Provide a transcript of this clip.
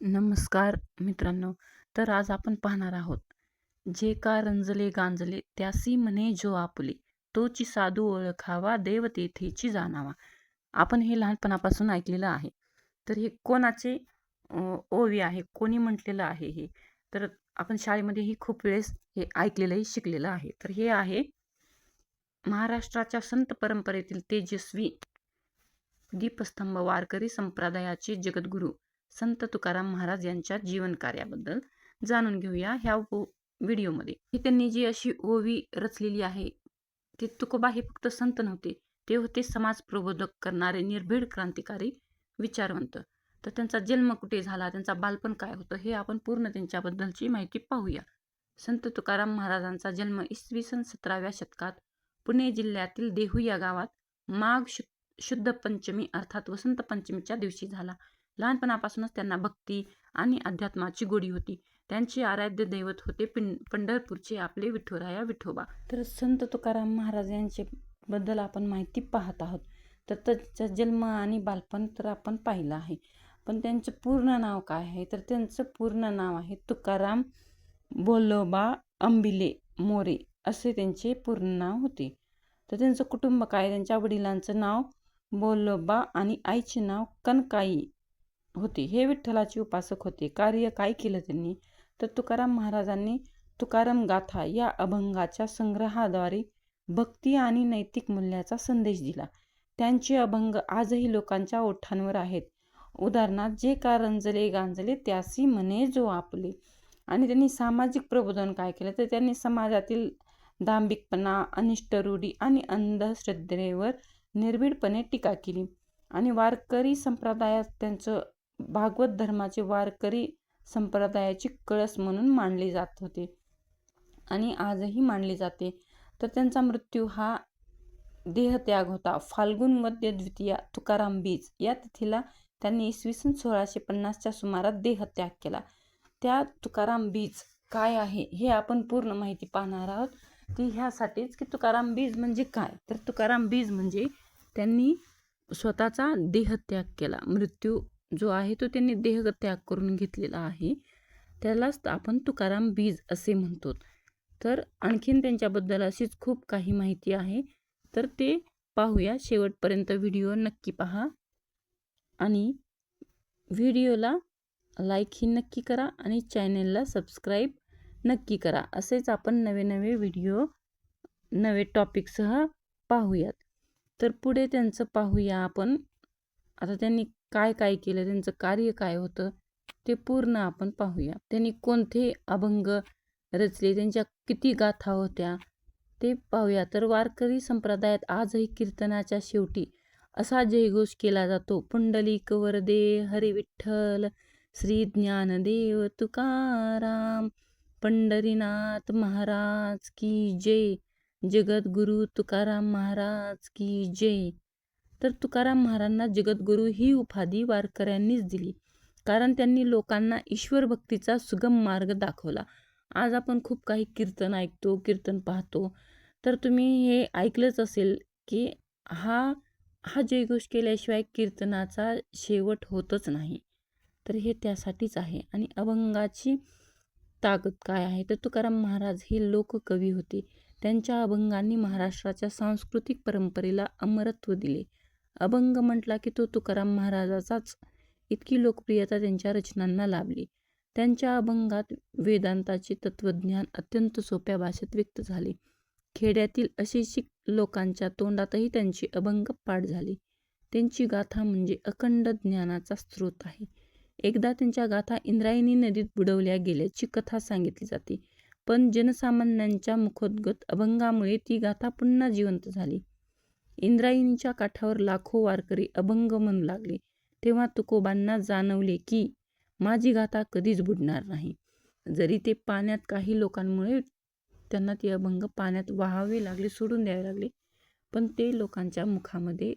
नमस्कार मित्रांनो. तर आज आपण पाहणार आहोत, जे का रंजले गांजले त्यासी म्हणे जो आपुले, तोची साधू ओळखावा देव तेथेची जाणावा. आपण हे लहानपणापासून ऐकलेलं आहे. तर हे कोणाचे ओवी आहे, कोणी म्हटलेलं आहे हे? तर आपण शाळेमध्येही खूप वेळेस हे ऐकलेलंही शिकलेलं आहे. तर हे आहे महाराष्ट्राच्या संत परंपरेतील तेजस्वी दीपस्तंभ वारकरी संप्रदायाचे जगद्गुरू संत तुकाराम महाराज यांच्या जीवन कार्याबद्दल जाणून घेऊया ह्या व्हिडिओमध्ये. ही त्यांनी जी अशी ओवी रचलेली आहे, ते तुकोबा हे फक्त संत नव्हते, ते होते समाज प्रबोधक करणारे निर्भीड क्रांतिकारी विचारवंत. तर त्यांचा जन्म कुठे झाला, त्यांचा बालपण काय होतं, हे आपण पूर्ण त्यांच्याबद्दलची माहिती पाहूया. संत तुकाराम महाराजांचा जन्म इसवी सन 17व्या शतकात पुणे जिल्ह्यातील देहू या गावात माघ शुद्ध पंचमी अर्थात वसंत पंचमीच्या दिवशी झाला. लहानपणापासूनच त्यांना भक्ती आणि अध्यात्माची गोडी होती. त्यांचे आराध्य दैवत होते पंढरपूरचे आपले विठुराया विठोबा. तर संत तुकाराम महाराज यांचे बद्दल आपण माहिती पाहत आहोत. तर त्यांचा जन्म आणि बालपण तर आपण पाहिलं आहे, पण त्यांचं पूर्ण नाव काय आहे? तर त्यांचं पूर्ण नाव आहे तुकाराम बोलोबा अंबिले मोरे, असे त्यांचे पूर्ण नाव होते. तर त्यांचं कुटुंब काय? त्यांच्या वडिलांचं नाव बोलोबा आणि आईचे नाव कनकाई होते. हे विठ्ठलाचे उपासक होते. कार्य काय केलं त्यांनी? तर तुकाराम महाराजांनी तुकाराम गाथा या अभंगाच्या संग्रहाद्वारे भक्ती आणि नैतिक मूल्याचा संदेश दिला. त्यांचे अभंग आजही लोकांच्या ओठांवर आहेत. उदाहरणार्थ, जे का रंजले गांजले त्यासी म्हणे जो आपले. आणि त्यांनी सामाजिक प्रबोधन काय केलं? तर त्यांनी समाजातील दांभिकपणा, अनिष्ट रूढी आणि अंधश्रद्धेवर निर्भीडपणे टीका केली. आणि वारकरी संप्रदायात त्यांचं भागवत धर्माचे वारकरी संप्रदायाची कळस म्हणून मानले जात होते आणि आजही मानले जाते. तर त्यांचा मृत्यू हा देहत्याग होता. फाल्गुन वद्य द्वितीया तुकाराम बीज या तिथीला त्यांनी इसवी सन 1650च्या सुमारास देहत्याग केला. त्या तुकाराम बीज काय आहे हे आपण पूर्ण माहिती पाहणार आहोत. ती ह्यासाठीच की तुकाराम बीज म्हणजे काय? तर तुकाराम बीज म्हणजे त्यांनी स्वतःचा देहत्याग केला. मृत्यू जो आहे तो त्यांनी देहत्याग करून घेतलेला आहे, त्यालाच आपण तुकाराम बीज असे म्हणतो. तर आणखीन त्यांच्याबद्दल अशीच खूप काही माहिती आहे, तर ते पाहूया. शेवटपर्यंत व्हिडिओ नक्की पहा आणि व्हिडिओला लाईक ही नक्की करा आणि चॅनेलला सबस्क्राईब नक्की करा. असेच आपण नवे नवे व्हिडिओ नवे टॉपिकसह पाहूयात. तर पुढे त्यांचं पाहूया आपण. आता त्यांनी काय काय केलं, त्यांचं कार्य काय होतं ते पूर्ण आपण पाहूया. त्यांनी कोणते अभंग रचले, त्यांच्या किती गाथा होत्या ते पाहूया. तर वारकरी संप्रदायात आजही कीर्तनाच्या शेवटी असा जयघोष केला जातो: पुंडलिक वरदे हरी विठ्ठल, श्री ज्ञानदेव तुकाराम, पंढरीनाथ महाराज की जय, जगद्गुरु तुकाराम महाराज की जय. तर तुकाराम महाराजांना जगद्गुरु ही उपाधी वारकऱ्यांनीच दिली, कारण त्यांनी लोकांना ईश्वर भक्तीचा सुगम मार्ग दाखवला. आज आपण खूप काही कीर्तन ऐकतो, कीर्तन पाहतो, तर तुम्ही हे ऐकलंच असेल की हा जयघोष केल्याशिवाय कीर्तनाचा शेवट होतच नाही. तर हे त्यासाठीच आहे. आणि अभंगाची ताकद काय आहे? तर तुकाराम महाराज हे लोककवी होते. त्यांच्या अभंगांनी महाराष्ट्राच्या सांस्कृतिक परंपरेला अमरत्व दिले. अभंग म्हटला की तो तुकाराम महाराजाचाच. इतकी लोकप्रियता त्यांच्या रचनांना लाभली. त्यांच्या अभंगात वेदांताचे तत्वज्ञान अत्यंत सोप्या भाषेत व्यक्त झाले. खेड्यातील अशिक्षित लोकांच्या तोंडातही त्यांचे अभंग पाठ झाले. त्यांची गाथा म्हणजे अखंड ज्ञानाचा स्रोत आहे. एकदा त्यांच्या गाथा इंद्रायणी नदीत बुडवल्या गेल्याची कथा सांगितली जाते, पण जनसामान्यांच्या मुखोद्गत अभंगामुळे ती गाथा पुन्हा जिवंत झाली. इंद्रायणीच्या काठावर लाखो वारकरी अभंग म्हणू लागले. तेव्हा तुकोबांना जाणवले की माझी गाथा कधीच बुडणार नाही. जरी ते पाण्यात, काही लोकांमुळे त्यांना ती अभंग पाण्यात वाहावे लागले, सोडून द्यावे लागले, पण ते लोकांच्या मुखामध्ये